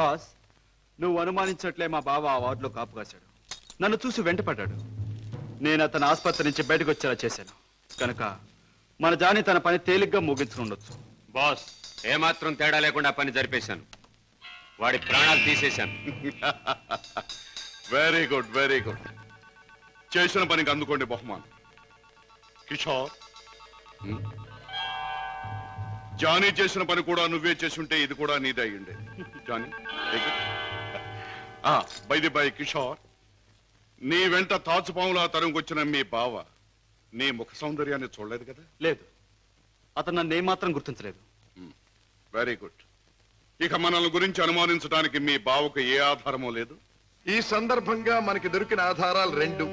Boss, నువ్వు అనుమానించట్లే మా బావ ఆ వార్డులో కాపు కాశాడు. నన్ను చూసి వెంటపడ్డాడు. నేను అతను ఆసుపత్రి నుంచి బయటకు వచ్చేలా చేశాను కనుక మన జాని తన పని తేలిగ్గా ముగించుకుండొచ్చు. బాస్, ఏమాత్రం తేడా లేకుండా పని జరిపేశాను. వాడి ప్రాణాలు తీసేశాను. Very good, very good. చేసిన పనికి అందుకోండి బహుమానం. కిషోర్, జానీ చేసిన పని కూడా నువ్వే చేసుంటే ఇది కూడా నీదే అయ్యుండే. Johnny, by the by Kishore, నీ వెంట తాచుపాములా తరుముకొచ్చిన మీ బావ నీ ముఖ సౌందర్యాన్ని చూడలేదు కదా? లేదు, అతను నన్ను ఏమాత్రం గుర్తించలేదు. Very good. ఇక మనల్ని గురించి అనుమానించడానికి మీ బావకు ఏ ఆధారమూ లేదు. ఈ సందర్భంగా మనకి దొరికిన ఆధారాలు రెండు.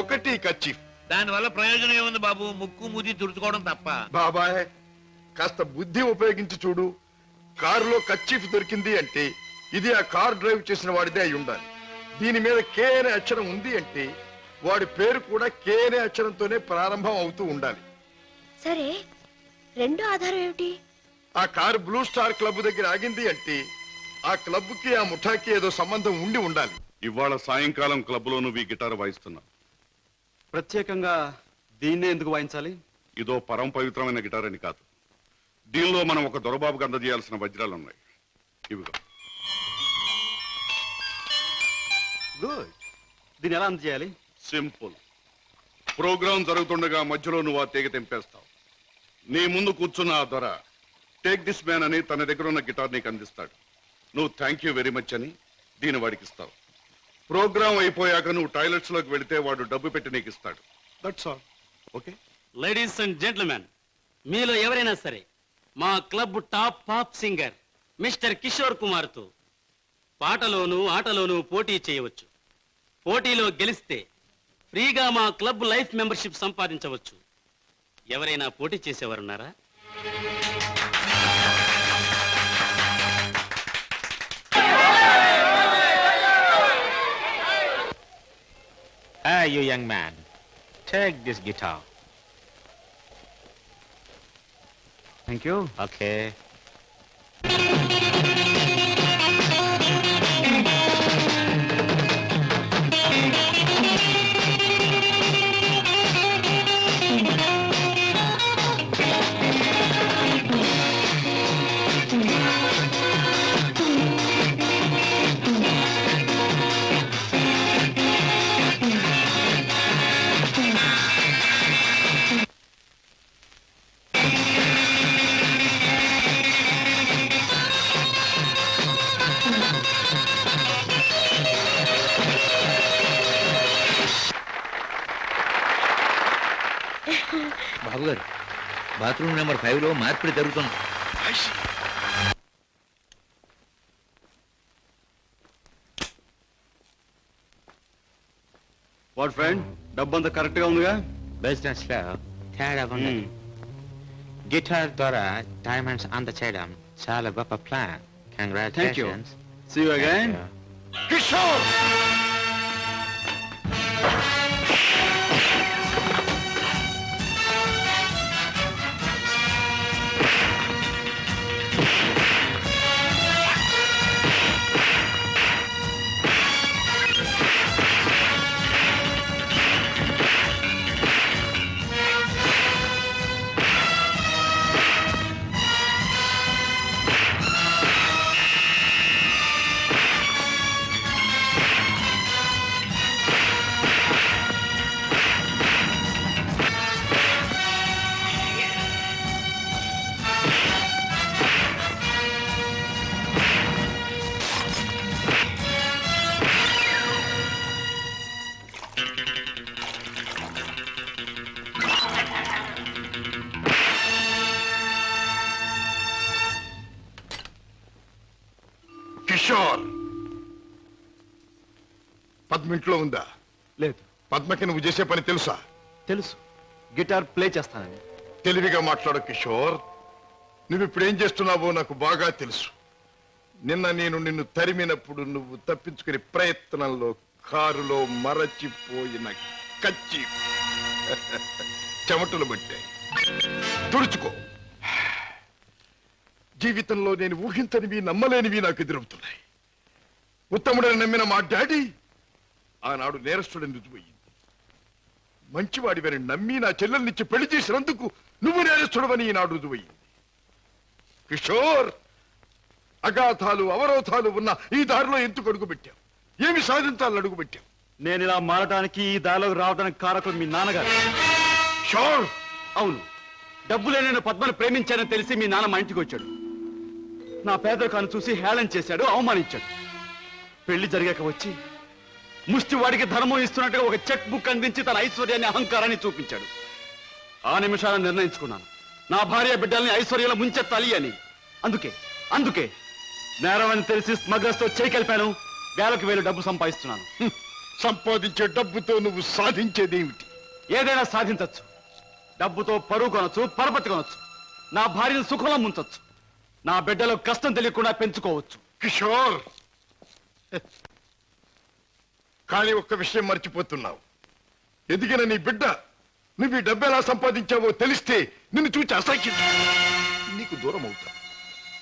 ఒకటి కర్చీఫ్. దానివల్ల ప్రయోజనం ఏముంది బాబు? ముక్కు మూతి తుడుచుకోవడం తప్ప. బాబాయ్, కాస్త బుద్ధి ఉపయోగించి చూడు. కారులో కర్చీఫ్ దొరికింది అంటే ఇది ఆ కార్ డ్రైవ్ చేసిన వాడిదే అయి ఉండాలి. దీని మీద కే అనే అక్షరం ఉంది అంటే వాడి పేరు కూడా కే అనే అక్షరంతోనే ప్రారంభం అవుతూ ఉండాలి. సరే, రెండో ఆధారం ఏమిటి? ఆ కారు బ్లూ స్టార్ క్లబ్ దగ్గర ఆగింది అంటే ఆ క్లబ్ కి ఆ ముఠాకి ఏదో సంబంధం ఉండి ఉండాలి. ఇవాళ సాయంకాలం క్లబ్ లో నువ్వు ఈ గిటార్ వాయిస్తున్నావు. ప్రత్యేకంగా దీన్నే ఎందుకు వాయించాలి? ఇదో పరమ పవిత్రమైన గిటార్ అని కాదు. దీనిలో మనం ఒక దొరబాబుకు అందజేయాల్సిన వజ్రాలు ఉన్నాయి. ఇవిగో. గుడ్. దీన్ని ఎలా అందజేయాలి? సింపుల్. ప్రోగ్రాం జరుగుతుండగా మధ్యలో నువ్వు ఆ తీగ తెంపేస్తావు. నీ ముందు కూర్చున్న ఆ దొర టేక్ దిస్ మ్యాన్ అని తన దగ్గర ఉన్న గిటార్ నీకు అందిస్తాడు. నువ్వు థ్యాంక్ యూ వెరీ మచ్ అని దీన్ని వాడికి ఇస్తావు. ప్రోగ్రాం అయిపోయాక నువ్వు టాయిలెట్స్ లోకి వెళితే వాడు డబ్బు పెట్టి నీకు ఇస్తాడు. That's all. Okay? Ladies and gentlemen, మీలో ఎవరైనా సరే మా club top pop singer mister Kishore Kumar తో పాటలోనూ ఆటలోనూ పోటీ చేయవచ్చు. పోటీలో గెలిస్తే ఫ్రీగా మా క్లబ్ లైఫ్ మెంబర్షిప్ సంపాదించవచ్చు. ఎవరైనా పోటీ చేసేవారున్నారా? Hey, you young man, take this guitar. Thank you. Okay. బాబు గారు, బాత్రూమ్ నెంబర్ 5లో మార్పిడి జరుగుతుంది. వాట్ ఫ్రెండ్, డబ్బంతా కరెక్ట్ గా ఉందిగా? బిజినెస్ లో తేడా ఉండదు. గిటార్ ద్వారా డైమండ్స్ అందచేయడం చాలా గొప్ప plan. Thank you. Congratulations. See you again. Kishore, Kishore, పద్మింట్లో ఉందా? లేదు. పద్మకి నువ్వు చేసే పని తెలుసా? తెలుసు, గిటార్ ప్లే చేస్తానని. తెలివిగా మాట్లాడు కిషోర్. నువ్వు ఇప్పుడు ఏం చేస్తున్నావో నాకు బాగా తెలుసు. నిన్న నేను నిన్ను తరిమినప్పుడు నువ్వు తప్పించుకునే ప్రయత్నంలో కారులో మరచిపోయిన కచ్చి చెమటలు పట్టాయి. తుడుచుకో. జీవితంలో నేను ఊహించనివి, నమ్మలేనివి నాకు ఎదురవుతున్నాయి. ఉత్తముడని నమ్మిన మా డాడీ ఆనాడు నేరస్తుడని రుజువయ్యింది. మంచివాడివని నమ్మి నా చెల్లెల్నిచ్చి పెళ్లి చేసినందుకు నువ్వు నేరస్తుడవని ఈనాడు రుజువయ్యింది. కిషోర్, అగాధాలు అవరోధాలు ఉన్న ఈ దారిలో ఎందుకు అడుగు పెట్టావు? ఏమి సాధించాలని అడుగు పెట్టావు? నేను ఇలా మారడానికి ఈ దారిలోకి రావడానికి కారకులు మీ నాన్నగారు. కిషోర్, అవును, డబ్బులే నేను పద్మను ప్రేమించానని తెలిసి మీ నాన్న మా ఇంటికి వచ్చాడు. నా పేదరికాన్ని చూసి హేళన చేశాడు, అవమానించాడు. పెళ్లి జరిగాక వచ్చి ముష్టివాడికి ధర్మం ఇస్తున్నట్టుగా ఒక చెక్ బుక్ అందించి తన ఐశ్వర్యాన్ని అహంకారాన్ని చూపించాడు. ఆ నిమిషాలను నిర్ణయించుకున్నాను, నా భార్య బిడ్డల్ని ఐశ్వర్యంలో ముంచెత్తాలి అని. అందుకే నేరం అని తెలిసి స్మగ్లర్స్ తో చేయి కలిపాను. వేలకు వేలు డబ్బు సంపాదిస్తున్నాను. సంపాదించే డబ్బుతో నువ్వు సాధించేదేమిటి? ఏదైనా సాధించచ్చు. డబ్బుతో పరువు కొనొచ్చు, పరపతి కొనొచ్చు, నా భార్యను సుఖంలో ముంచొచ్చు, నా బిడ్డలో కష్టం తెలియకుండా పెంచుకోవచ్చు. కిషోర్, కానీ ఒక్క విషయం మర్చిపోతున్నావు. ఎదిగిన నీ బిడ్డ నువ్వు ఈ డబ్బు ఎలా సంపాదించావో తెలిస్తే నిన్ను చూచి అసహ్యం నీకు దూరం అవుతా.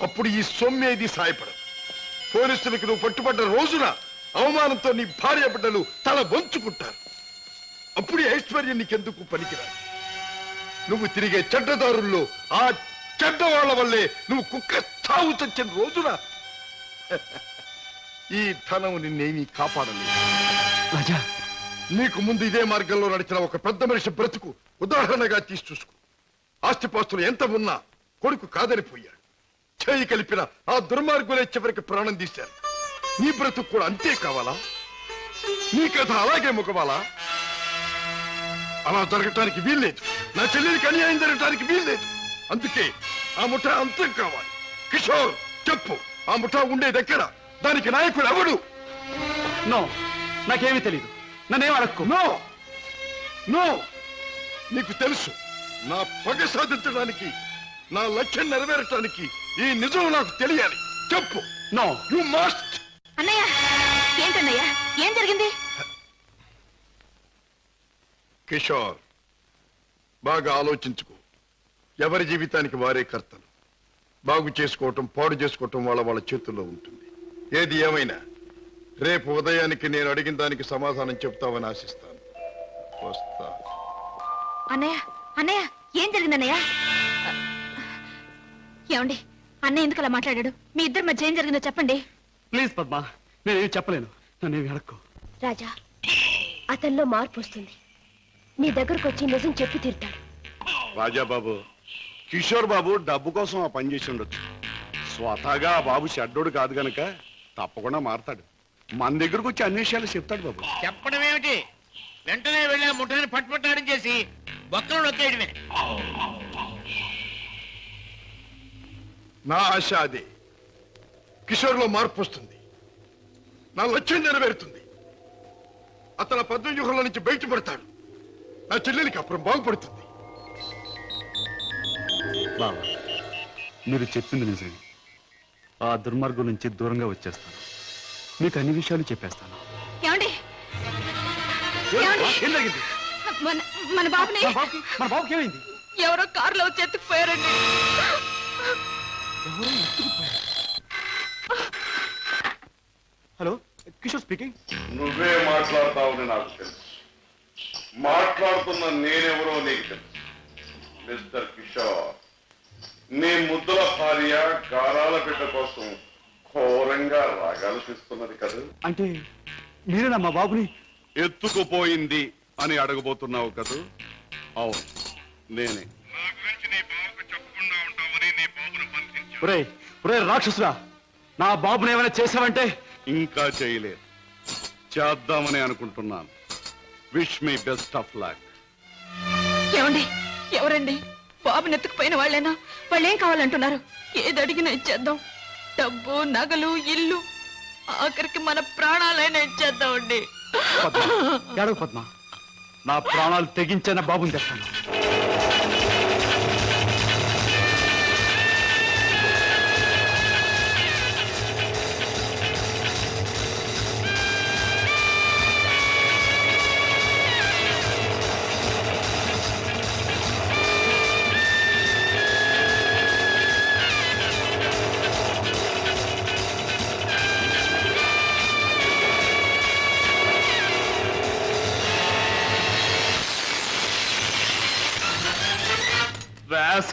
అప్పుడు ఈ సొమ్మేది సాయపడదు. పోలీసులకు నువ్వు పట్టుబడ్డ రోజున అవమానంతో నీ భార్య బిడ్డలు తల వంచుకుంటారు. అప్పుడు ఈ ఐశ్వర్యం నీకెందుకు పనికిరాదు. నువ్వు తిరిగే చెడ్డదారుల్లో ఆ చెడ్డవాళ్ల వల్లే నువ్వు కుక్క చావు చచ్చిన రోజున ఈ ధనం నిన్నేమీ కాపాడలేదు. రాజా, నీకు ముందు ఇదే మార్గంలో నడిచిన ఒక పెద్ద మనిషి బ్రతుకు ఉదాహరణగా తీసి చూసుకో. ఆస్తిపాస్తులు ఎంత ఉన్నా కొడుకు కాదని పోయాడు. చేయి కలిపిన ఆ దుర్మార్గులే చివరికి ప్రాణం తీశారు. నీ బ్రతుకు కూడా అంతే కావాలా? నీ కథ అలాగే ముఖవాలా? అలా జరగటానికి వీల్లేదు. నా చెల్లెలికి అన్యాయం జరగటానికి వీల్లేదు. అందుకే ఆ ముఠా అంతం కావాలి. కిషోర్, చెప్పు, ఆ ముఠా ఉండే దగ్గర దానికి నాయకుడు ఎవడు? నో, నాకేమీ తెలియదు. నన్నేం అడక్కు. నో నో, నీకు తెలుసు. నా పగ సాధించడానికి, నా లక్ష్యం నెరవేరటానికి ఈ నిజం నాకు తెలియాలి. చెప్పు. No, you must. అన్నయ్య, ఏంటన్నయ్య, ఏం జరిగింది? కిషోర్, బాగా ఆలోచించుకో. ఎవరి జీవితానికి వారే కర్తలు. బాగు చేసుకోవటం, పాడు చేసుకోవటం వాళ్ళ చేతుల్లో ఉంటుంది. ఏది ఏమైనా రేపు ఉదయానికి నేను అడిగిన దానికి సమాధానం చెప్తావని ఆశిస్తాను. వస్తా. అన్నయ్య, ఏం జరిగింది అన్నయ్య? ఏమండి, అన్నయ్య ఎందుకు అలా మాట్లాడాడు? మీ ఇద్దరి మధ్య ఏం జరిగిందో చెప్పండి. ప్లీజ్ పద్మ, నేనేమి చెప్పలేను. నన్నేమి అడక్కు. రాజా, అతనిలో మార్పు వస్తుంది. నీ దగ్గరకు వచ్చి నిజం చెప్పి తీరుతాడు. రాజాబాబు, కిషోర్ బాబు డబ్బు కోసం ఆ పని చేసి ఉండొచ్చు. స్వతహాగా ఆ బాబు షడ్డోడు కాదు గనక తప్పకుండా మారతాడు. మన దగ్గరకు వచ్చి అన్ని విషయాలు చెప్తాడు బాబు. చెప్పడం ఏమిటి? వెంటనే వెళ్ళి ఆ ముఠాన్ని పట్టుపట్టాడం చేసి బొక్కలు నొక్కేయడమే. నా ఆశ అదే. కిషోర్లో మార్పు వస్తుంది. నా లక్ష్యం నెరవేరుతుంది. అతను పద్మవ్యూహంలో నుంచి బయటపడతాడు. నా చెల్లెలికి అప్పుడు బాగుపడుతుంది. బావా, మీరు చెప్పింది నిజమే. ఆ దుర్మార్గం నుంచి దూరంగా వచ్చేస్తాను. మీకు అన్ని విషయాలు చెప్పేస్తాను. ఏమండి, ఏం జరిగింది? మన బాబుని మన బాబుకి ఏమైంది? ఎవరో కారులో వచ్చి ఎత్తుకుపోయారండి. Hello, Kishore speaking. నువ్వే మాట్లాడతావని నాకు తెలుసు. మాట్లాడుతున్న నేనెవరో నీకు తెలుసు. మిస్టర్ కిషోర్, నీ ముద్దుల భార్య గారాల బిడ్డ కోసం ఘోరంగా రాగాలు తీస్తున్నది కదా. అంటే మీరేనా మా బాబుని ఎత్తుకుపోయింది అని అడగబోతున్నావు కదూ? అవును, నేనే. ఒరే రాక్షసురా, నా బాబుని ఏమైనా చేసావంటే? ఇంకా చేయలేదు, చేద్దామని అనుకుంటున్నాను. Wish me best of luck. ఏమండి, ఎవరండి? బాబుని ఎత్తుకుపోయిన వాళ్ళేనా? వాళ్ళు ఏం కావాలంటున్నారు? ఏది అడిగినా ఇచ్చేద్దాం. డబ్బు, నగలు, ఇల్లు, ఆఖరికి మన ప్రాణాలైనా ఇచ్చేద్దామండి. ఏడవ పద్మ, నా ప్రాణాలు తెగించిన బాబుని తెస్తాను.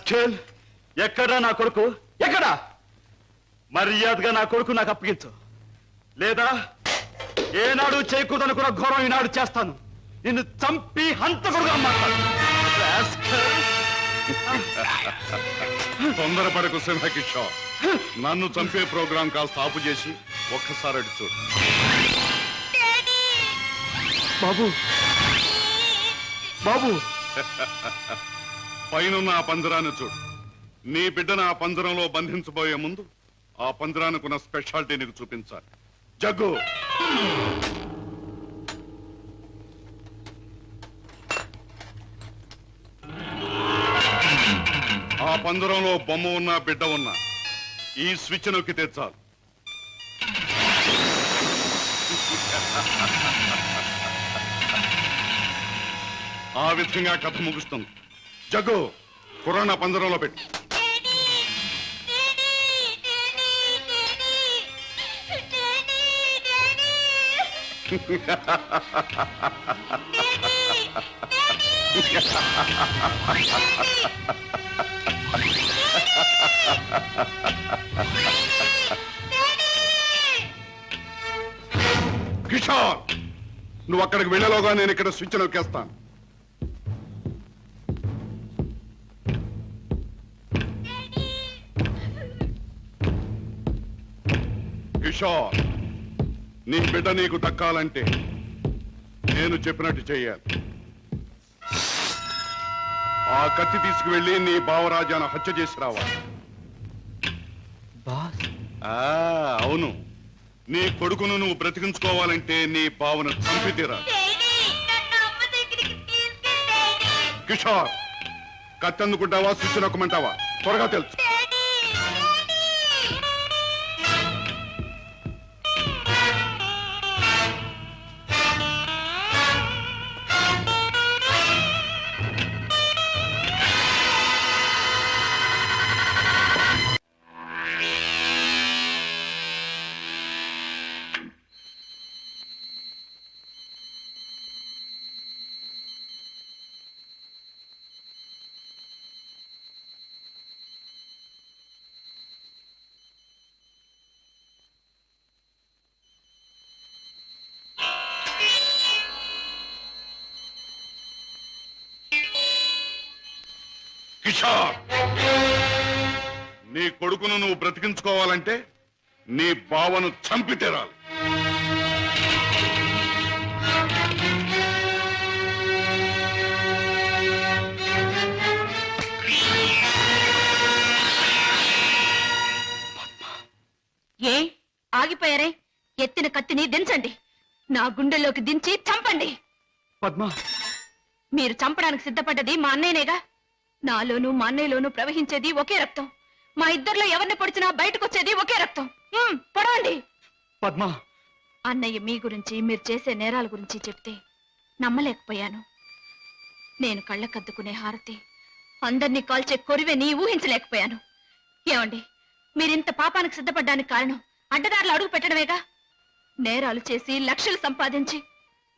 రాస్కెల్, ఎక్కడా నా కొడుకు? ఎక్కడా? మర్యాదగా నా కొడుకు నాకు అప్పగించు, లేదా ఏనాడు చేయకూడదనుకున్న ఘోరం ఈనాడు చేస్తాను. నిన్ను చంపి హంతకుడుగా మాట్లాడు. తొందరపడకు సింహకిషోర్. నన్ను చంపే ప్రోగ్రాం కాస్త ఆపు చేసి ఒక్కసారి అటు చూడు. బాబు, బాబు, పైనున్న ఆ పంజరాన్ని చూడు. నీ బిడ్డను ఆ పంజరంలో బంధించబోయే ముందు ఆ పంజరానికి ఉన్న స్పెషాలిటీ నీకు చూపించాలి. జగ్గు, ఆ పంజరంలో బొమ్మ ఉన్నా బిడ్డ ఉన్నా ఈ స్విచ్ నొక్కితే చాలు. ఆ విధంగా కథ ముగుస్తుంది. జగ్గు, కుర్రాన్ని ఆ పంజరంలో పెట్టు. కిషోర్, నువ్వు అక్కడికి వెళ్ళలోగా నేను ఇక్కడ స్విచ్ నొక్కేస్తాను. కిషోర్, నీ బిడ్డ నీకు దక్కాలంటే నేను చెప్పినట్టు చెయ్యాలి. ఆ కత్తి తీసుకువెళ్ళి నీ బావరాజాను హత్య చేసి రావాలి. అవును, నీ కొడుకును నువ్వు బ్రతికించుకోవాలంటే నీ బావను చంపి తీరాలి. కిషోర్, కత్తి అందుకుంటావా స్విచ్ నొక్కమంటావా? త్వరగా తెలుసు. కిషోర్, నీ కొడుకును నువ్వు బ్రతికించుకోవాలంటే నీ బావను చంపి తీరాలి. ఏ ఆగిపోయారే? ఎత్తిన కత్తిని దించండి, నా గుండెల్లోకి దించి చంపండి. పద్మ, మీరు చంపడానికి సిద్ధపడ్డది మా అన్నయ్యనేగా. నాలోనూ మా అన్నయ్యలోనూ ప్రవహించేది ఒకే రక్తం. మా ఇద్దరిలో ఎవరిని పొడిచినా బయటకు వచ్చేది ఒకే రక్తం. పొడవండి. పద్మ, అన్నయ్య మీ గురించి, మీరు చేసే నేరాల గురించి చెప్తే నమ్మలేకపోయాను. నేను కళ్ళకద్దుకునే హారతి, అందరినీ కాల్చే కొరివెని ఊహించలేకపోయాను. ఏమండి, మీరింత పాపానికి సిద్ధపడ్డానికి కారణం అడ్డదారులు అడుగు పెట్టడమేగా. నేరాలు చేసి లక్షలు సంపాదించి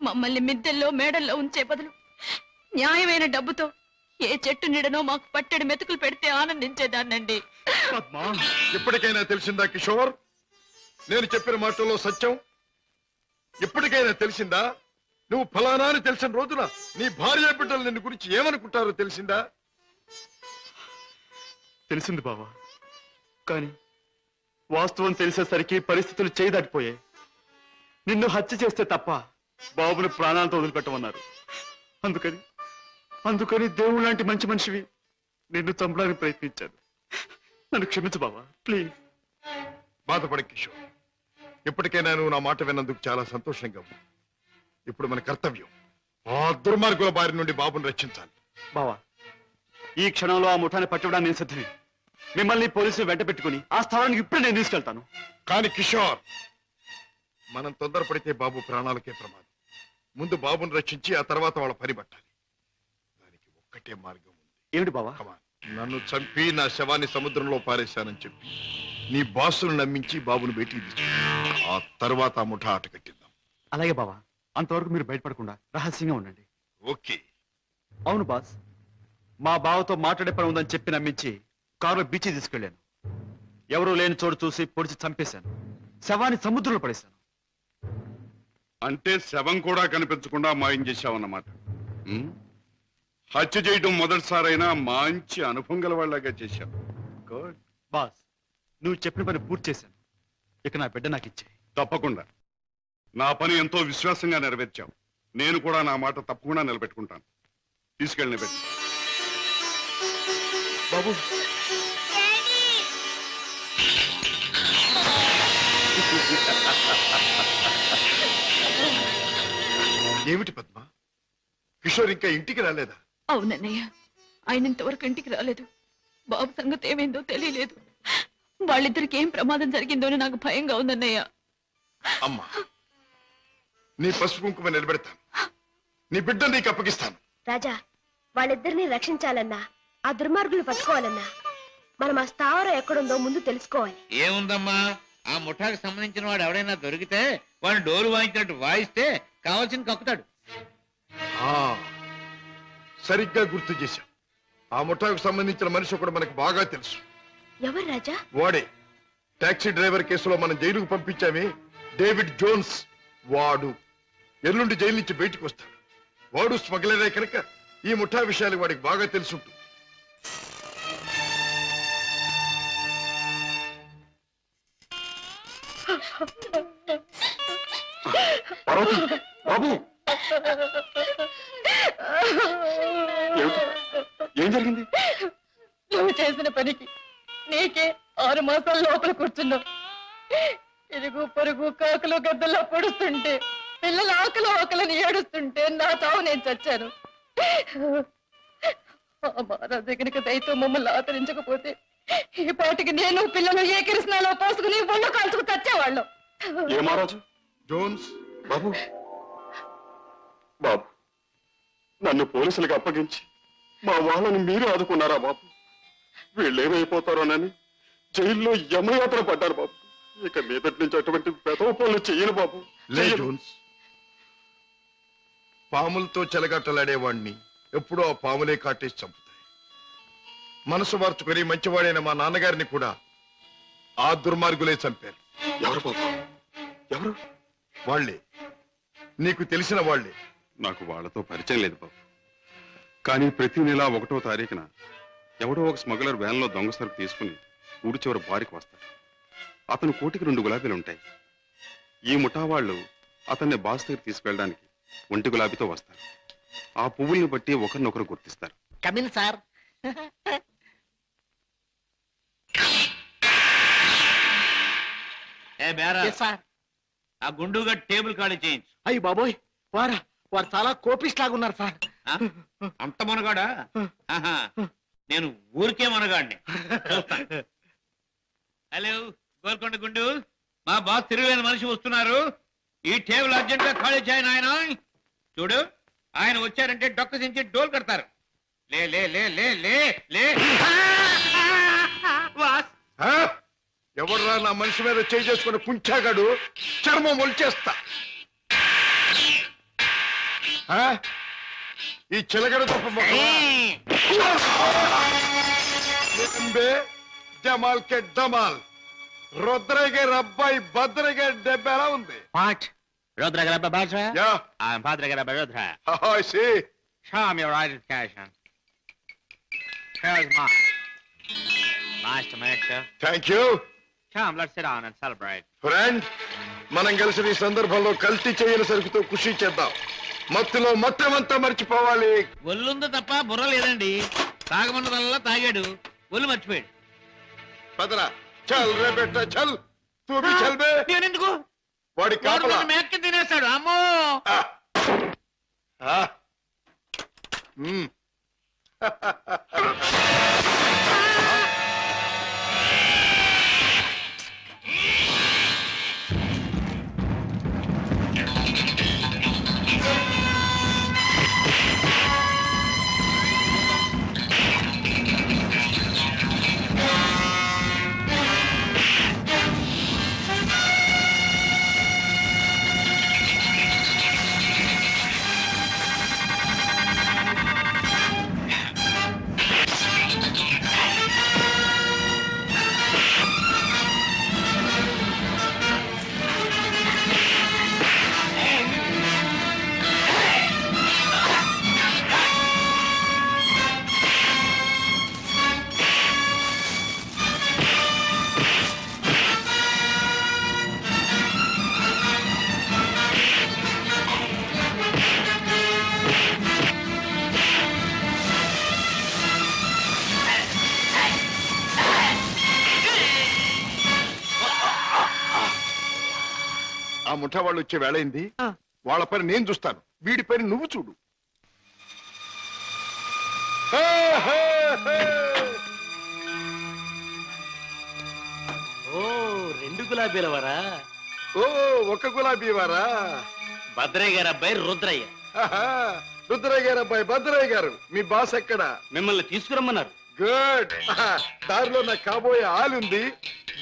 మమ్మల్ని మిద్దెల్లో మేడల్లో ఉంచే బదులు న్యాయమైన డబ్బుతో ఏ చెట్టు నీడనో మాకు పట్టెడు మెతుకులు పెడితే ఆనందించేదాన్నండి. ఇప్పటికైనా తెలిసిందా కిషోర్? నేను చెప్పిన మాటల్లో సత్యం ఇప్పటికైనా తెలిసిందా? నువ్వు ఫలానా అని తెలిసిన రోజున నీ భార్య బిడ్డలు నిన్ను గురించి ఏమనుకుంటారో తెలిసిందా? తెలిసింది బావా, కానీ వాస్తవం తెలిసేసరికి పరిస్థితులు చేయదాటిపోయాయి. నిన్ను హత్య చేస్తే తప్ప బాబుని ప్రాణాలతో వదిలిపెట్టమన్నారు. అందుకని దేవుడు లాంటి మంచి మనిషివి నిన్ను చంపడానికి ప్రయత్నించాను. నన్ను క్షమించు బావా, ప్లీజ్. బాధపడ కిషోర్, ఇప్పటికైనా నువ్వు నా మాట విన్నందుకు చాలా సంతోషంగా ఉంది. ఇప్పుడు మన కర్తవ్యం ఆ దుర్మార్గుల బారి నుండి బాబుని రక్షించాలి. బావా, ఈ క్షణంలో ఆ ముఠాన్ని పట్టుకోవడానికి నేను సిద్ధమే. మిమ్మల్ని పోలీసులు వెంట పెట్టుకుని ఆ స్థలానికి ఇప్పుడే నేను తీసుకెళ్తాను. కానీ కిషోర్, మనం తొందరపడితే బాబు ప్రాణాలకే ప్రమాదం. ముందు బాబుని రక్షించి ఆ తర్వాత వాళ్ళ పని పట్టాలి. దానికి ఒక్కటే మార్గం ఉంది. ఏమిటి బావా? నన్ను చంపి నా శవాన్ని సముద్రంలో పారేశానని చెప్పి నీ బాసును నమ్మించి బాబును బయటికి తీసు. ఆ తర్వాత ఆ ముఠా ఆట కట్టిద్దాం. అలాగే బావా, అంతవరకు మీరు బయటపడకుండా రహస్యంగా ఉండండి. ఓకే. అవును బాస్, మా బావతో మాట్లాడే పని ఉందని చెప్పి నమ్మించి కారులో బీచ్ తీసుకెళ్లాను. ఎవరూ లేని చోటు చూసి పొడిచి చంపేశాను. శవాన్ని సముద్రంలో పడేశాను. అంటే శవం కూడా కనిపించకుండా మాయం చేశావన్నమాట. ఉమ్? హత్య చేయడం మొదటిసారైనా మంచి అనుభవం గల వాళ్ళగా చేశావు. గుడ్. బాస్, నువ్వు చెప్పిన పని పూర్తి చేశాను. ఇక నా బిడ్డ నాకు ఇచ్చే. తప్పకుండా. నా పని ఎంతో విశ్వాసంగా నెరవేర్చావు. నేను కూడా నా మాట తప్పకుండా నిలబెట్టుకుంటాను. తీసుకెళ్ళి నిలబెట్టు. బాబు, ఏమిటి పద్మ, కిషోర్ ఇంకా ఇంటికి రాలేదా? అవునన్నయ్య, ఆయన ఇంతవరకు ఇంటికి రాలేదు. బాబు సంగతి ఏమైందో తెలియలేదు. వాళ్ళిద్దరికి ఏం ప్రమాదం జరిగిందో అని నాకు భయంగా ఉందన్నయ్య. అమ్మా, నీ పసుపు కుంకుమ నిలబెడతాను. నీ బిడ్డ నీకు అప్పగిస్తాను. రాజా, వాళ్ళిద్దరిని రక్షించాలన్నా, ఆ దుర్మార్గులు పట్టుకోవాలన్నా, మనం ఆ స్థావరం ఎక్కడుందో ముందు తెలుసుకోవాలి. ఏముందమ్మా, ఆ ముఠాకు సంబంధించిన వాడు ఎవడైనా దొరికితే వాడిని డోలు వాయించినట్టు వాయిస్తే కావాల్సింది కక్కుతాడు. ఆ, సరిగ్గా గుర్తు చేశాం. ఆ ముఠాకు సంబంధించిన మనిషి ఒకడు మనకు బాగా తెలుసు. ఎవరు రాజా? వాడే టాక్సీ డ్రైవర్ కేసులో మనం జైలుకు పంపించామే, డేవిడ్ జోన్స్. వాడు ఎల్లుండి జైలు నుంచి బయటకు వస్తాడు. వాడు స్మగ్లరే కనుక ఈ ముఠా విషయాలు వాడికి బాగా తెలుసుంటుంది. బాబు, ఏం జరిగింది? నువ్వు చేసిన పనికి నీకే 6 మాసాల లోపల కూర్చున్నావు. ఇరుగు పొరుగు కాకులు గద్దల్లో పొడుస్తుంటే, పిల్లల ఆకలని ఏడుస్తుంటే నా చావు నేను చచ్చాను. ఆ మహారాజు కనుక దయతో మమ్మల్ని ఆదరించకపోతే ఈ పాటికి నేను పిల్లలు ఏ కిరసనాలో పోసుకుని ఒళ్ళు కాల్చుకు చచ్చేవాళ్ళం. ఏ మహారాజు? జోన్స్, బాబు, బాబు, నన్ను పోలీసులకు అప్పగించి మా వాళ్ళని మీరు ఆదుకున్నారా బాబు? వీళ్ళేమైపోతారోనని జైల్లో యమయాత్ర పడ్డారు బాబు. ఇక మీదటి నుంచి అటువంటి పెదవ పనులు చెయ్యను బాబు. లే జోన్స్, పాములతో చెలగట్టలాడేవాణ్ణి ఎప్పుడూ ఆ పాములే కాటేసి చంపుతాయి. మనసు మార్చుకొని మంచివాడైన మా నాన్నగారిని కూడా ఆ దుర్మార్గులే చంపారు. ఎవరు బాబు? ఎవరు? వాళ్లే, నీకు తెలిసిన వాళ్లే. నాకు వాళ్ళతో పరిచయం లేదు బాబు. కానీ ప్రతి నెల 1వ తారీఖున ఎవడో ఒక స్మగ్లర్ వ్యాన్లో దొంగ సరుకు తీసుకుని ఊడి చివరి బారికి వస్తాడు. అతను కోటికి 2 గులాబీలు ఉంటాయి. ఈ ముఠా వాళ్ళు అతన్ని బాస్ దగ్గర తీసుకెళ్ళడానికి 1 గులాబీతో వస్తారు. ఆ పువ్వుల్ని బట్టి ఒకరినొకరు గుర్తిస్తారు. Come in sir. సార్, ఆ గుండుగా టేబుల్ ఖాళీ చేయించు. అయ్యి బాబోయ్, వారు చాలా కోపిస్ట్ లాగా ఉన్నారు సార్. ఆ? అంత మనగాడా? ఆహా, నేను ఊరికే మనగాడిని. హలో గోల్కొండ గుండు, మా బాస్ తిరుగులేని మనిషి వస్తున్నారు. ఈ టేబుల్ అర్జెంట్ గా ఖాళీ చేయను. ఆయన చూడు, ఆయన వచ్చారంటే డొక్క దించి డోల్ కడతారు. లే లే లే లే లే లే. బాస్, ఎవడరా నా మనిషి మీద చేయి చేసుకుని కుంచాగాడు? చర్మం ఒలిచేస్తా. ఈ చిలగడ తప్ప జమాల్ కే డమాల్, రుద్రగే రబ్బాయి భద్రగే డెబ్బ ఎలా ఉంది? What? Rudra Grabba Bajra? Yeah. I'm Padre Grabba Rudra. I see. Show me your identification. Here's mine. Nice to meet you. Thank you. Come, let's sit down and celebrate. Friend, మనం కలిసి ఈ సందర్భంలో కల్తీ చేయని సరుకుతో ఖుషి చేద్దాం. మత్తులో మొత్తమంతా మర్చిపోవాలి. ఒళ్ళుంది తప్ప బుర్ర లేదండి. తాగమన్నదల్లా తాగాడు, ఒళ్ళు మర్చిపోయాడు. పదరా, చల్ రే బెట్ట, చల్. తూ భీ చల్ బే. నేనెందుకు? వాడి కాపలా మేక్కి తినేస్తాడు. అమ్మో. ఆ ముఠా వాళ్ళు వచ్చే వేళైంది. ఆ. వాళ్ళ పని నేను చూస్తాను, వీడి పని నువ్వు చూడు. హే, హే, హే. ఓ 2 గులాబీల వరా. ఓ ఒక గులాబీ వారా? భద్రయ్య గారి అబ్బాయి రుద్రయ్య. ఆహా, రుద్రయ్య గారు అబ్బాయి భద్రయ్య గారు, మీ బాస్ ఎక్కడా? మిమ్మల్ని తీసుకురమ్మన్నారు. గుడ్. దారిలో నా కాబోయే ఆలుంది,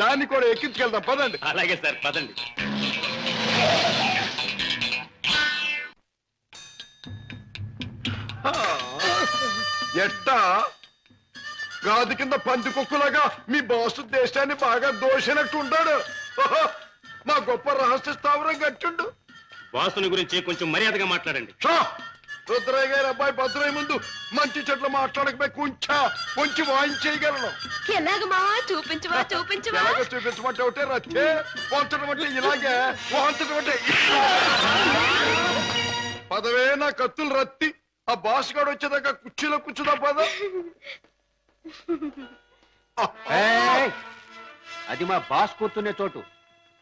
దాన్ని కూడా ఎక్కించుకెళ్దాం, పదండి. అలాగే సార్, పదండి. ఎట్టా గాది కింద పంది కుక్కులాగా మీ బాసు దేశాన్ని బాగా దోషినట్టు ఉంటాడు. ఓహో, మా గొప్ప రహస్య స్థావరం కట్టిండు. బాసుని గురించి కొంచెం మర్యాదగా మాట్లాడండి. షా! రుద్రయ్య గారి అబ్బాయి భద్రయ్య ముందు మంచి చెట్లు మాట్లాడకపోయి కొంచెం వాయించేయగలను. ఎలాగ మావా చూపించవా చూపించవా? ఎలాగో చూపించమంటే ఒకటే రచ్చే, వంచడం అంటే ఇలాగే, వాంచడం అంటే పదవే నా కత్తులు రత్తి. ఆ బాస్ గాడు వచ్చేదాకా కుర్చీలో కూర్చుదా పద. అది మా బాస్ కూర్చునే చోటు.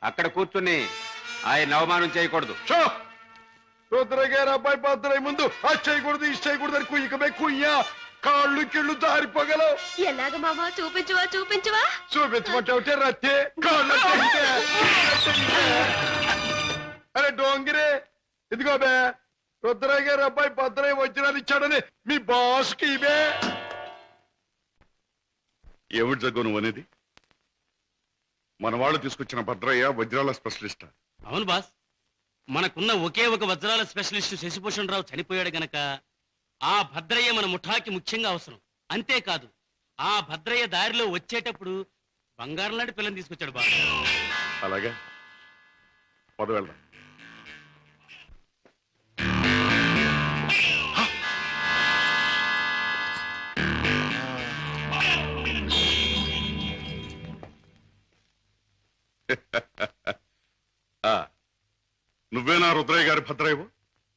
అక్కడ కూర్చుని ఆయన అవమానం చేయకూడదు. షో! రుద్రయ్య గారి అబ్బాయి భద్రయ్య ముందు అది చేయకూడదు, ఇది చేయకూడదు అని కుయ్యకమే కుయ్యా, కాళ్ళు కిళ్ళు జారిపోగలవు. ఎలాగ మావా చూపించవా చూపించవా? చూపించమంటే ఒకటే రత్తే, కాళ్ళు అంటే ఇంతే. అరే డోంగిరే, ఇదిగో బే, రుద్రయ్య గారి అబ్బాయి భద్రయ్య వజ్రాలు ఇచ్చాడని మీ బాస్కి ఇవే. ఏమిటి జగ్గు నువ్వు అనేది? మన వాళ్ళు తీసుకొచ్చిన భద్రయ్య వజ్రాల స్పెషలిస్ట్. అవును బాస్, మనకున్న ఒకే ఒక వజ్రాల స్పెషలిస్ట్ శశిభూషణ్ రావు చనిపోయాడు గనక ఆ భద్రయ్య మన ముఠాకి ముఖ్యంగా అవసరం. అంతేకాదు, ఆ భద్రయ్య దారిలో వచ్చేటప్పుడు బంగారం లాంటి పిల్లని తీసుకొచ్చాడు బాస్. అలాగే పద వెళ్దాం. నువ్వేనా రుద్రయ్య గారి భద్రయ్యవు?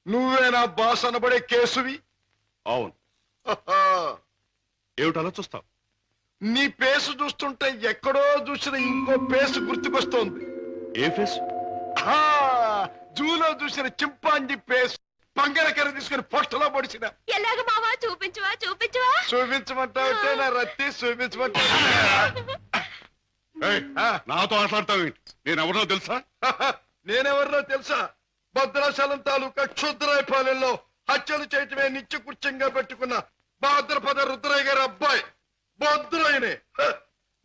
నువ్వేనా బాస్ అనబడే కేసువి? అవును. ఏమిటి అలా చూస్తావు? నీ పేసు చూస్తుంటే ఎక్కడో చూసిన ఇంకో పేసు గుర్తుకొస్తోంది. ఏ ఫేస్? జూలో చూసిన చింపాంజీ పేసు, పంగరకర తీసుకుని పొట్టలో పొడిచిన. ఎలాగ మావా చూపించవా చూపించవా? చూపించమంటావుంటే నా రత్తి చూపించమంటావు. నాతో మాట్లాడతావు? నేనెవరో తెలుసా? నేనెవరినో తెలుసా? భద్రాచలం తాలూకా క్షుద్రాయపాలెంలో హత్యలు చేయటమే నిత్య కృత్యంగా పెట్టుకున్న భాద్రపద రుద్రయ్య గారి అబ్బాయి భద్రయ్యనే.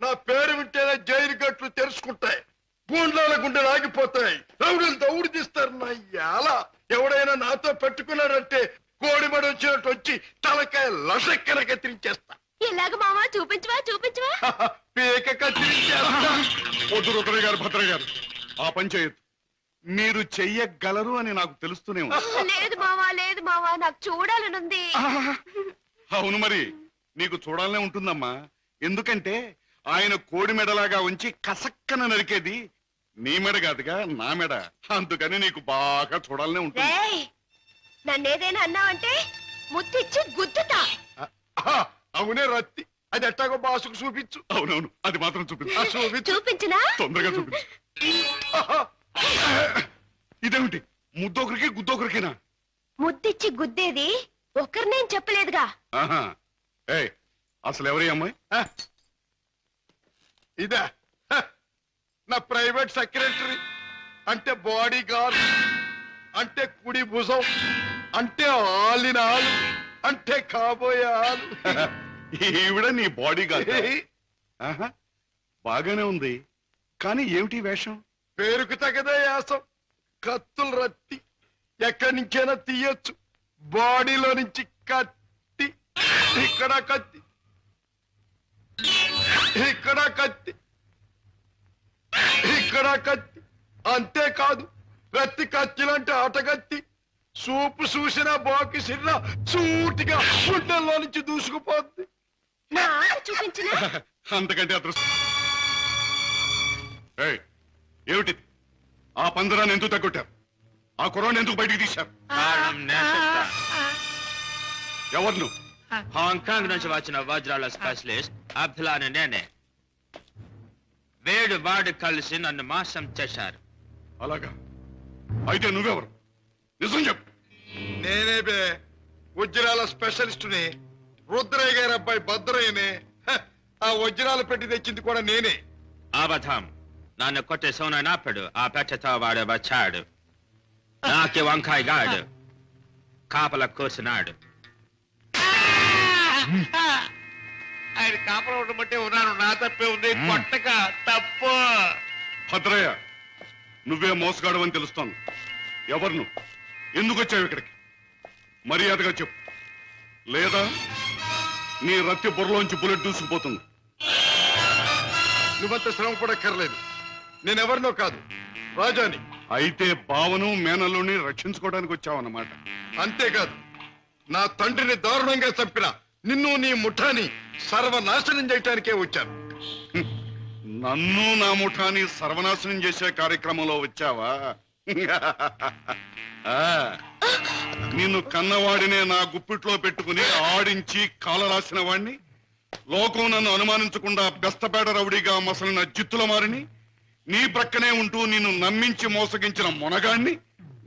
నా పేరు వింటేనే జైలు గట్లు తెరుచుకుంటాయి, గూండ్లాల గుండెలు ఆగిపోతాయి, రౌడీలు దౌడు తీస్తారు. నా యాల ఎవడైనా నాతో పెట్టుకున్నాడంటే కోడిమడి వచ్చినట్టు వచ్చి తలకాయ లసక్కన కత్తిరించేస్తా. ఎలాగ మావా చూపించవా చూపించవా? పీక కత్తిరించేస్తా. వద్దు రుద్రయ్య గారు, భద్రయ్య గారు, ఆ పని చేయొద్దు. మీరు చెయ్యగలరు అని నాకు తెలుస్తూనే ఉంది. లేదు మావా నాకు చూడాలనుంది. అవును, మరి నీకు చూడాలనే ఉంటుందమ్మా. ఎందుకంటే ఆయన కోడి మెడలాగా ఉంచి కసక్కన నరికేది నీ మెడ కాదుగా, నా మెడ. అందుకని నీకు బాగా చూడాలనే ఉంటుంది. నన్నేదైనా అన్నావంటే ముద్దిచ్చి గుద్దుతా. అవునే రత్తి, అది ఎట్టాగో బాసుకు చూపించు. అవునవును, అది మాత్రం చూపించు. చూపించినా? తొందరగా చూపించు. ఇదేమిటి, ముద్దొకరికి గుద్దొకరికినా? ముద్దిచ్చి గుద్దేది ఒకరినేం చెప్పలేదుగా. అసలు ఎవరి అమ్మాయి? ఇదా నా ప్రైవేట్ సెక్రటరీ, అంటే బాడీ గార్డ్, అంటే కుడి భుజం, అంటే ఆలిన ఆలు, అంటే కాబోయే ఆలు. ఈవిడ నీ బాడీ గార్డ్? బాగానే ఉంది, కానీ ఏమిటి వేషం? పేరుకు తగదే యాసం. కత్తులు రత్తి ఎక్కడి నుంచైనా తీయొచ్చు. బాడీలో నుంచి కత్తి, ఇక్కడ కత్తి, ఇక్కడ కత్తి, ఇక్కడ కత్తి. అంతేకాదు, ప్రతి కత్తిలంటే ఆటగత్తి. సూపు చూసిన బాకి సిర్ర సూటిగా గుండెల్లో నుంచి దూసుకుపోద్ది. చూపించిన అంతకంటే అదృష్టం. ఏమిటి ఆ పందరాన్ని ఎందుకు తగ్గొట్టారు? ఆ కుర్రాన్ని ఎందుకు బయటికి తీశారు? ఎవరు నువ్వు? హాంకాంగ్ నుంచి వచ్చిన వజ్రాల స్పెషలిస్ట్ అబ్దుల్లాని నేనే. వేడు వాడు కలిసి నన్ను మోసం చేశారు. అలాగా? అయితే నువ్వెవరు నిజం చెప్పు. నేనే బే వజ్రాల స్పెషలిస్టుని, రుద్రయ్య గారి అబ్బాయి భద్రయ్యనే. ఆ వజ్రాలు పెట్టి తెచ్చింది కూడా నేనే. అబద్ధం. నన్ను కొట్టే సోన నాపడు. ఆ పెట్టతో వాడు వచ్చాడు. నాకి వంకాయ గాడు కాపల కూర్చున్నాడు. ఆయన కాపలా ఉండమంటే ఉన్నాను. నా తప్పే ఉంది. కొట్టక తప్పు. భద్రయ్య, నువ్వే మోసగాడవని తెలుస్తోంది. ఎవరు నువ్వు? ఎందుకు వచ్చావు ఇక్కడికి? మర్యాదగా చెప్పు, లేదా నీ రత్తి బుర్రలోంచి బుల్లెట్ దూసుకుపోతుంది. నువ్వంత శ్రమ పడక్కర్లేదు. నేనెవరినో కాదు, రాజాని. అయితే బావను మేనల్లుని రక్షించుకోవడానికి వచ్చావన్నమాట. అంతేకాదు, నా తండ్రిని దారుణంగా చంపిన నిన్ను నీ ముఠాని సర్వనాశనం చేయటానికే వచ్చాను. నన్ను నా ముఠాని సర్వనాశనం చేసే కార్యక్రమంలో వచ్చావా? ఆ, నిన్ను కన్నవాడినే నా గుప్పిట్లో పెట్టుకుని ఆడించి కాలరాసిన వాణ్ణి, లోకం నన్ను అనుమానించకుండా బెస్తపేట రౌడీగా మసలిన జిత్తుల మారిని, నీ ప్రక్కనే ఉంటూ నిన్ను నమ్మించి మోసగించిన మొనగాణ్ణి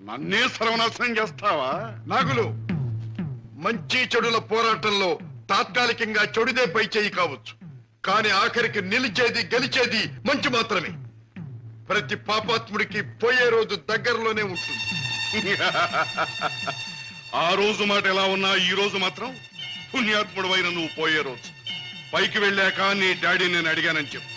నన్నే సర్వనాశనం చేస్తావా? నాగులు, మంచి చెడుల పోరాటంలో తాత్కాలికంగా చెడుదే పై చేయి కావచ్చు, కానీ ఆఖరికి నిలిచేది గెలిచేది మంచి మాత్రమే. ప్రతి పాపాత్ముడికి పోయే రోజు దగ్గరలోనే ఉంటుంది. ఆ రోజు మాట ఎలా ఉన్నా ఈ రోజు మాత్రం పుణ్యాత్ముడు అయిన నువ్వు పోయే రోజు. పైకి వెళ్ళాక నీ డాడీ నేను అడిగానని చెప్పు.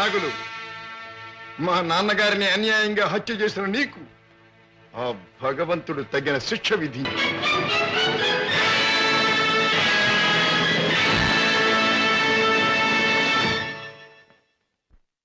నాగులు, మా నాన్నగారిని అన్యాయంగా హత్య చేసిన నీకు ఆ భగవంతుడు తగిన శిక్ష విధి.